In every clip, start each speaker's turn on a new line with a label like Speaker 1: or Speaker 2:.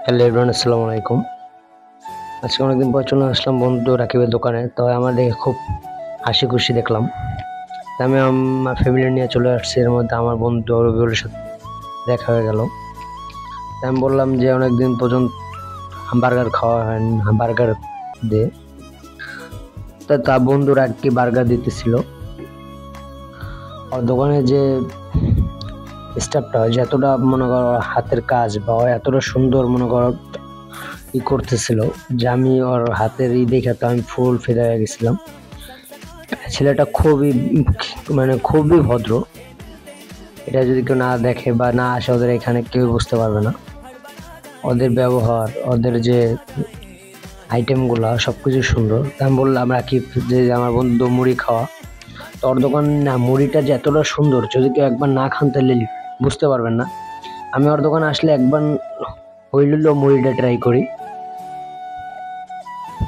Speaker 1: Hello everyone, আসসালামু আলাইকুম। আজকে অনেকদিন পর চলে আসলাম বন্ধু রাকিবের দোকানে। তো আমার দেখে খুব হাসি খুশি দেখলাম। তো আমি আমার ফ্যামিলি নিয়ে চলে আসছি। এর মধ্যে আমার বন্ধু রবিউলের সাথে দেখা হয়ে গেল। তো আমি বললাম যে অনেকদিন পর্যন্ত বার্গার খাওয়া হয়নি, বার্গার দে। তা তার বন্ধুরা কি বার্গার দিতেছিল। আর দোকানে যে স্টাফটা হয়, যে এতটা মনে করো হাতের কাজ বা এতটা সুন্দর মনে করো ই করতেছিল, যে আমি ওর হাতের দেখে তো আমি ফুল ফিদা হয়ে গেছিলাম। ছেলেটা খুবই ভদ্র। এটা যদি কেউ না দেখে বা না আসে ওদের এখানে, কেউ বুঝতে পারবে না। ওদের ব্যবহার, ওদের যে আইটেমগুলা সবকিছু সুন্দর। আমি বললাম রাকিব যে আমার বন্ধু মুড়ি খাওয়া, তো ওর দোকান না মুড়িটা যে এতটা সুন্দর, যদি কেউ একবার না খান তাহলে বুঝতে পারবেন না। আমি ওর দোকানে আসলে একবার হইলেও মুড়িটা ট্রাই করি।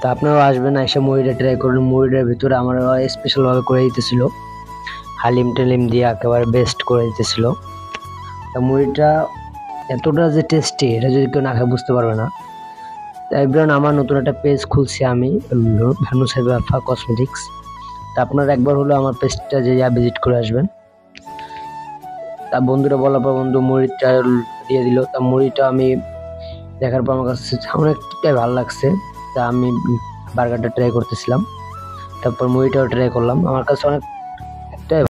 Speaker 1: তা আপনারাও আসবেন, এসে মুড়িটা ট্রাই করুন। মুড়িটার ভিতরে আমার স্পেশাল ভাবে করে দিতেছিল, হালিম টালিম দিয়ে একেবারে বেস্ট করে দিতেছিল। তা মুড়িটা এতটা যে টেস্টি, এটা যদি কেউ না খায় বুঝতে পারবে না। তাই আমার নতুন একটা পেজ খুলছি আমি, ভানু সাহেব আলফা কসমেটিক্স। তা আপনারা একবার হলো আমার পেজটা যে ভিজিট করে আসবেন। তা বন্ধুরা বলার পর বন্ধু মুড়িটা দিয়ে দিল। তা মুড়িটা আমি দেখার পর আমার কাছে অনেকটাই ভালো লাগছে। তা আমি বার্গারটা ট্রাই করতেছিলাম, তারপর মুড়িটাও ট্রাই করলাম। আমার কাছে অনেক